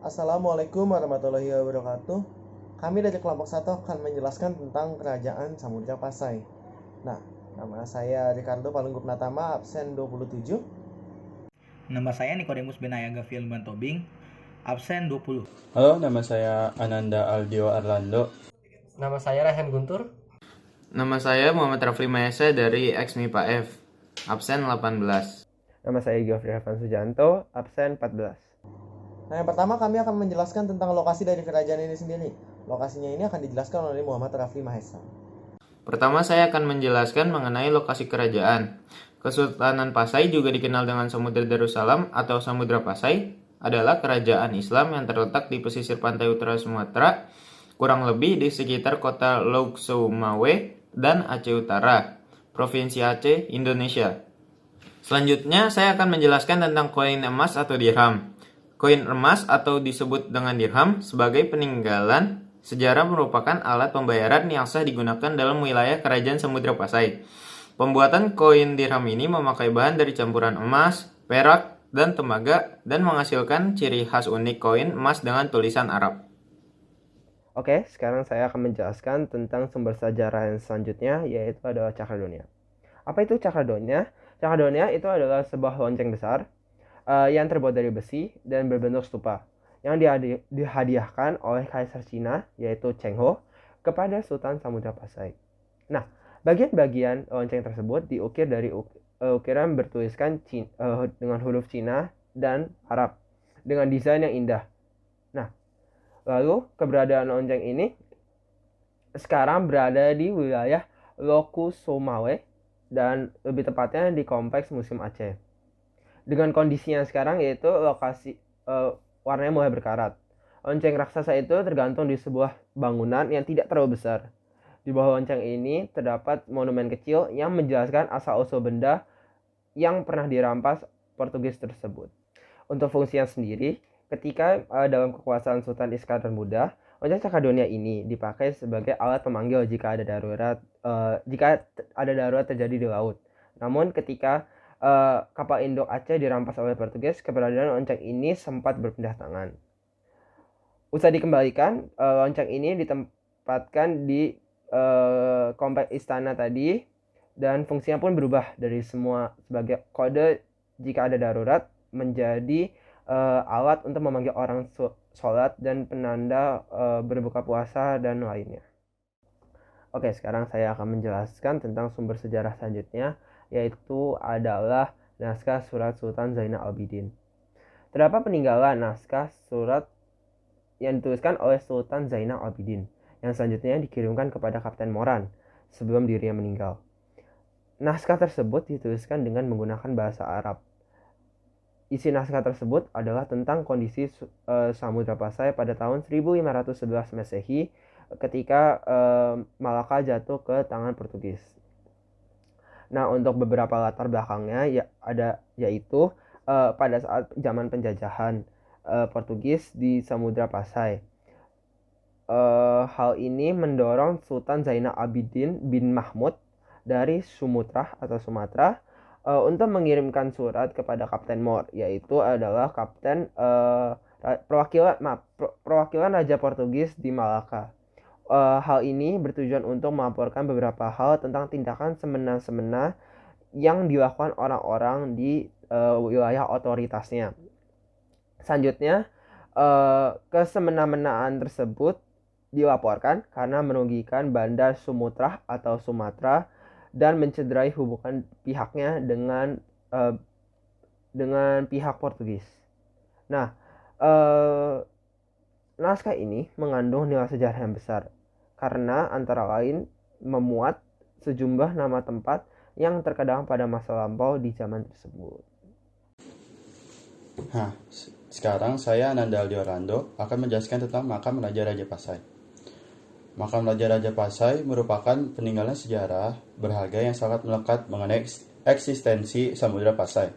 Assalamualaikum warahmatullahi wabarakatuh. Kami dari kelompok 1 akan menjelaskan tentang kerajaan Samudra Pasai. Nah, nama saya Ricardo Palunggup Natama, absen 27. Nama saya Nikodemus Benayaga Filman Tobing, absen 20. Halo, nama saya Ananda Aldio Arlando. Nama saya Rehan Guntur. Nama saya Muhammad Rafli Mahesa dari Ex-MIPA F, absen 18. Nama saya Geoffrey Evan Sujanto, absen 14. Nah, yang pertama kami akan menjelaskan tentang lokasi dari kerajaan ini sendiri. Lokasinya ini akan dijelaskan oleh Muhammad Rafli Mahesa. Pertama saya akan menjelaskan mengenai lokasi kerajaan. Kesultanan Pasai, juga dikenal dengan Samudra Darussalam atau Samudra Pasai, adalah kerajaan Islam yang terletak di pesisir pantai utara Sumatera, kurang lebih di sekitar kota Lauk Soumawe dan Aceh Utara, Provinsi Aceh, Indonesia. Selanjutnya saya akan menjelaskan tentang koin emas atau dirham. Koin emas atau disebut dengan dirham sebagai peninggalan sejarah merupakan alat pembayaran yang sah digunakan dalam wilayah kerajaan Samudra Pasai. Pembuatan koin dirham ini memakai bahan dari campuran emas, perak, dan tembaga dan menghasilkan ciri khas unik koin emas dengan tulisan Arab. Oke, sekarang saya akan menjelaskan tentang sumber sejarah yang selanjutnya, yaitu adalah Cakradonia. Apa itu Cakradonia? Cakradonia itu adalah sebuah lonceng besar yang terbuat dari besi dan berbentuk stupa yang dihadiahkan oleh Kaisar Cina, yaitu Cheng Ho, kepada Sultan Samudra Pasai. Nah, bagian-bagian lonceng tersebut diukir dari ukiran bertuliskan dengan huruf Cina dan Arab dengan desain yang indah. Nah, lalu keberadaan lonceng ini sekarang berada di wilayah Loku Soumawe dan lebih tepatnya di kompleks Museum Aceh. Dengan kondisinya sekarang, yaitu lokasi warnanya mulai berkarat. Lonceng raksasa itu tergantung di sebuah bangunan yang tidak terlalu besar. Di bawah lonceng ini terdapat monumen kecil yang menjelaskan asal-usul benda yang pernah dirampas Portugis tersebut. Untuk fungsinya sendiri, ketika dalam kekuasaan Sultan Iskandar Muda, lonceng Cakradonia ini dipakai sebagai alat pemanggil jika ada darurat terjadi di laut. Namun ketika kapal induk Aceh dirampas oleh Portugis, keberadaan lonceng ini sempat berpindah tangan. Usai dikembalikan, lonceng ini ditempatkan di kompleks istana tadi, dan fungsinya pun berubah dari semua sebagai kode jika ada darurat menjadi alat untuk memanggil orang sholat dan penanda berbuka puasa dan lainnya. Oke, sekarang saya akan menjelaskan tentang sumber sejarah selanjutnya, yaitu adalah naskah surat Sultan Zainal Abidin. Terdapat peninggalan naskah surat yang dituliskan oleh Sultan Zainal Abidin yang selanjutnya dikirimkan kepada Kapten Moran sebelum dirinya meninggal. Naskah tersebut dituliskan dengan menggunakan bahasa Arab. Isi naskah tersebut adalah tentang kondisi Samudra Pasai pada tahun 1511 Masehi ketika Malaka jatuh ke tangan Portugis. Nah, untuk beberapa latar belakangnya yaitu pada saat zaman penjajahan Portugis di Samudra Pasai. Hal ini mendorong Sultan Zainal Abidin bin Mahmud dari Sumatera untuk mengirimkan surat kepada Kapten Mor, yaitu adalah kapten perwakilan Raja Portugis di Malaka. Hal ini bertujuan untuk melaporkan beberapa hal tentang tindakan semena-semena yang dilakukan orang-orang di wilayah otoritasnya. Selanjutnya, kesemena-menaan tersebut dilaporkan karena merugikan Bandar Sumatra atau Sumatera dan mencederai hubungan pihaknya dengan pihak Portugis. Nah, naskah ini mengandung nilai sejarah yang besar karena antara lain memuat sejumlah nama tempat yang terkadang pada masa lampau di zaman tersebut. Sekarang saya Ananda Aldio Arlando akan menjelaskan tentang makam Raja-Raja Pasai. Makam Raja-Raja Pasai merupakan peninggalan sejarah berharga yang sangat melekat mengenai eksistensi Samudra Pasai.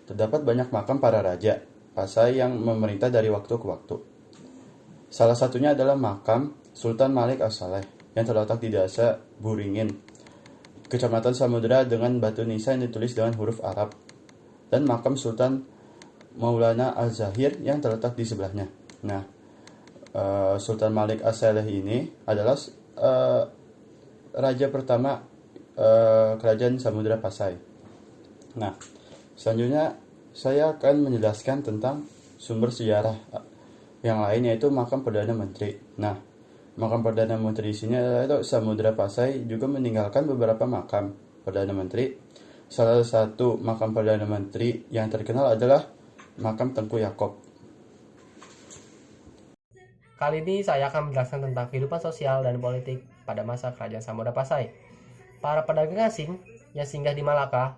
Terdapat banyak makam para raja Pasai yang memerintah dari waktu ke waktu. Salah satunya adalah makam Sultan Malik As-Saleh yang terletak di Desa Buringin, Kecamatan Samudra, dengan batu nisan yang ditulis dengan huruf Arab, dan makam Sultan Maulana Al-Zahir yang terletak di sebelahnya. Nah, Sultan Malik As-Saleh ini adalah raja pertama kerajaan Samudra Pasai. Nah, selanjutnya saya akan menjelaskan tentang sumber sejarah yang lain, yaitu makam Perdana Menteri. Nah, makam Perdana Menteri di sini adalah Samudra Pasai juga meninggalkan beberapa makam Perdana Menteri. Salah satu makam Perdana Menteri yang terkenal adalah makam Tengku Yaakob. Kali ini saya akan menjelaskan tentang kehidupan sosial dan politik pada masa Kerajaan Samudra Pasai. Para pedagang asing yang singgah di Malaka,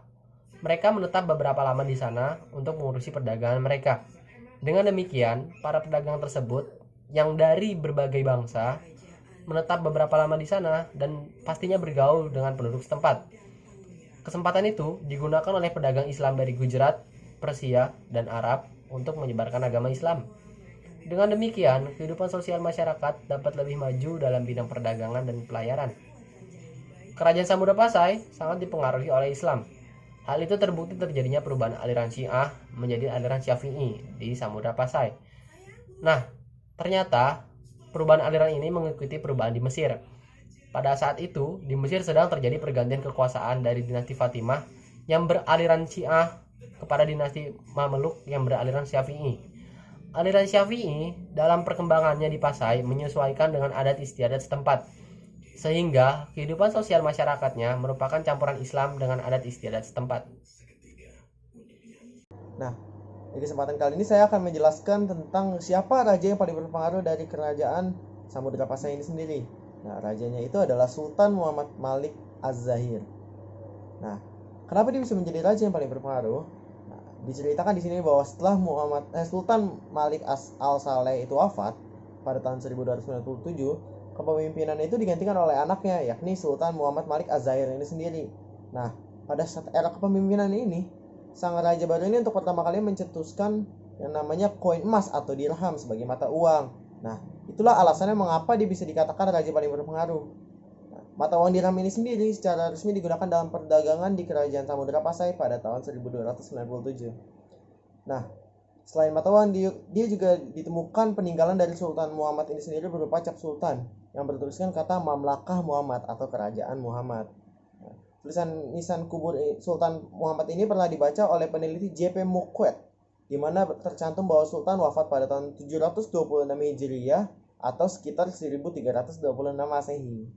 mereka menetap beberapa lama di sana untuk mengurusi perdagangan mereka. Dengan demikian, para pedagang tersebut yang dari berbagai bangsa menetap beberapa lama di sana dan pastinya bergaul dengan penduduk setempat. Kesempatan itu digunakan oleh pedagang Islam dari Gujarat, Persia, dan Arab untuk menyebarkan agama Islam. Dengan demikian, kehidupan sosial masyarakat dapat lebih maju dalam bidang perdagangan dan pelayaran. Kerajaan Samudra Pasai sangat dipengaruhi oleh Islam. Hal itu terbukti terjadinya perubahan aliran Syiah menjadi aliran Syafi'i di Samudra Pasai. Nah, ternyata perubahan aliran ini mengikuti perubahan di Mesir. Pada saat itu, di Mesir sedang terjadi pergantian kekuasaan dari dinasti Fatimah yang beraliran Syiah kepada dinasti Mameluk yang beraliran Syafi'i. Aliran Syafi'i dalam perkembangannya di Pasai menyesuaikan dengan adat istiadat setempat, sehingga kehidupan sosial masyarakatnya merupakan campuran Islam dengan adat istiadat setempat. Nah, di kesempatan kali ini saya akan menjelaskan tentang siapa raja yang paling berpengaruh dari kerajaan Samudra Pasai ini sendiri. Nah, rajanya itu adalah Sultan Muhammad Malik Az-Zahir. Nah, kenapa dia bisa menjadi raja yang paling berpengaruh? Nah, diceritakan di sini bahwa setelah Sultan Malik Al-Saleh itu wafat pada tahun 1297, kepemimpinan itu digantikan oleh anaknya, yakni Sultan Muhammad Malik Az-Zahir ini sendiri. Nah, pada saat era kepemimpinan ini, sang raja baru ini untuk pertama kali mencetuskan yang namanya koin emas atau dirham sebagai mata uang. Nah, itulah alasannya mengapa dia bisa dikatakan raja paling berpengaruh. Nah, mata uang dirham ini sendiri secara resmi digunakan dalam perdagangan di kerajaan Samudra Pasai pada tahun 1297. Nah, selain mata uang, dia juga ditemukan peninggalan dari Sultan Muhammad ini sendiri berupa cap sultan yang bertuliskan kata Mamlakah Muhammad atau Kerajaan Muhammad. Nah, tulisan nisan kubur Sultan Muhammad ini pernah dibaca oleh peneliti J.P. Moquet, di mana tercantum bahwa Sultan wafat pada tahun 726 Hijriah atau sekitar 1326 Masehi.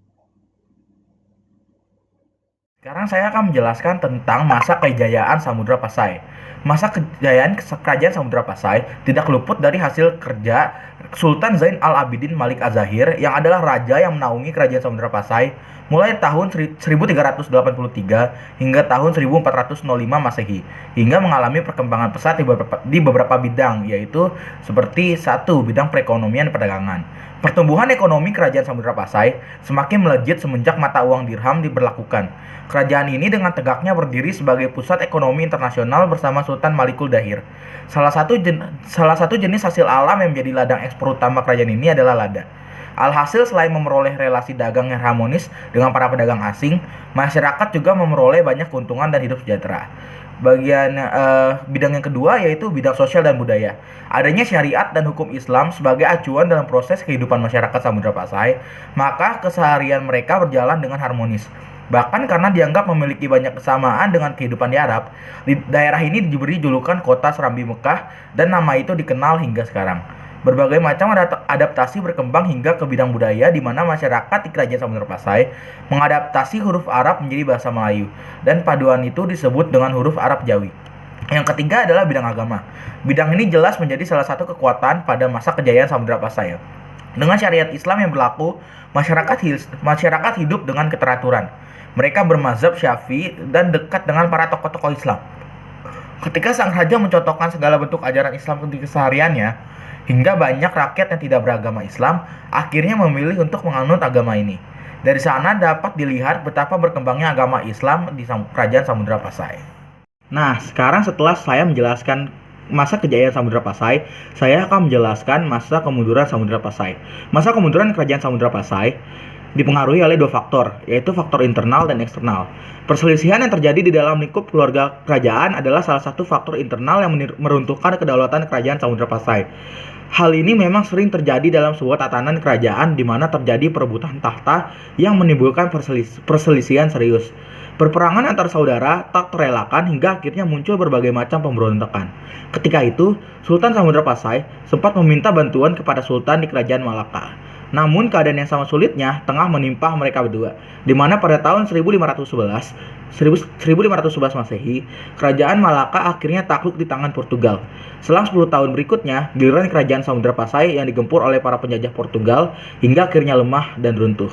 Sekarang saya akan menjelaskan tentang masa kejayaan Samudra Pasai. Masa kejayaan kerajaan Samudra Pasai tidak luput dari hasil kerja Sultan Zain al-Abidin Malik Az-Zahir yang adalah raja yang menaungi kerajaan Samudra Pasai mulai tahun 1383 hingga tahun 1405 Masehi, hingga mengalami perkembangan pesat di beberapa bidang, yaitu seperti 1. Bidang perekonomian dan perdagangan. Pertumbuhan ekonomi kerajaan Samudra Pasai semakin melejit semenjak mata uang dirham diberlakukan. Kerajaan ini dengan tegaknya berdiri sebagai pusat ekonomi internasional bersama Sultan Malikul Dahir. Salah satu jenis hasil alam yang menjadi ladang ekspor utama kerajaan ini adalah lada. Alhasil, selain memperoleh relasi dagang yang harmonis dengan para pedagang asing, masyarakat juga memperoleh banyak keuntungan dan hidup sejahtera. Bidang yang kedua yaitu bidang sosial dan budaya. Adanya syariat dan hukum Islam sebagai acuan dalam proses kehidupan masyarakat Samudra Pasai, maka keseharian mereka berjalan dengan harmonis. Bahkan karena dianggap memiliki banyak kesamaan dengan kehidupan di Arab, di daerah ini diberi julukan kota Serambi Mekah dan nama itu dikenal hingga sekarang. Berbagai macam adaptasi berkembang hingga ke bidang budaya, di mana masyarakat di kerajaan Samudra Pasai mengadaptasi huruf Arab menjadi bahasa Melayu, dan paduan itu disebut dengan huruf Arab Jawi. Yang ketiga adalah bidang agama. Bidang ini jelas menjadi salah satu kekuatan pada masa kejayaan Samudra Pasai. Dengan syariat Islam yang berlaku, masyarakat hidup dengan keteraturan. Mereka bermazhab Syafi'i dan dekat dengan para tokoh-tokoh Islam. Ketika sang raja mencontohkan segala bentuk ajaran Islam di kesehariannya, hingga banyak rakyat yang tidak beragama Islam akhirnya memilih untuk menganut agama ini. Dari sana dapat dilihat betapa berkembangnya agama Islam di kerajaan Samudra Pasai. Nah, sekarang setelah saya menjelaskan masa kejayaan Samudra Pasai, saya akan menjelaskan masa kemunduran Samudra Pasai. Masa kemunduran kerajaan Samudra Pasai dipengaruhi oleh dua faktor, yaitu faktor internal dan eksternal. Perselisihan yang terjadi di dalam lingkup keluarga kerajaan adalah salah satu faktor internal yang meruntuhkan kedaulatan kerajaan Samudra Pasai. Hal ini memang sering terjadi dalam sebuah tatanan kerajaan di mana terjadi perebutan tahta yang menimbulkan perselisihan serius. Perperangan antar saudara tak terelakkan hingga akhirnya muncul berbagai macam pemberontakan. Ketika itu, Sultan Samudra Pasai sempat meminta bantuan kepada Sultan di kerajaan Malaka. Namun keadaan yang sama sulitnya tengah menimpa mereka berdua, di mana pada tahun 1511 Masehi, kerajaan Malaka akhirnya takluk di tangan Portugal. Selang 10 tahun berikutnya, giliran kerajaan Samudra Pasai yang digempur oleh para penjajah Portugal hingga akhirnya lemah dan runtuh.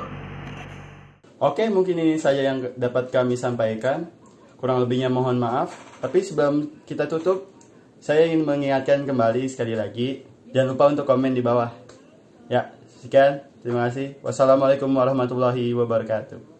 Oke, mungkin ini saja yang dapat kami sampaikan. Kurang lebihnya mohon maaf. Tapi sebelum kita tutup, saya ingin mengingatkan kembali sekali lagi, jangan lupa untuk komen di bawah. Ya, sekian. Terima kasih. Wassalamualaikum warahmatullahi wabarakatuh.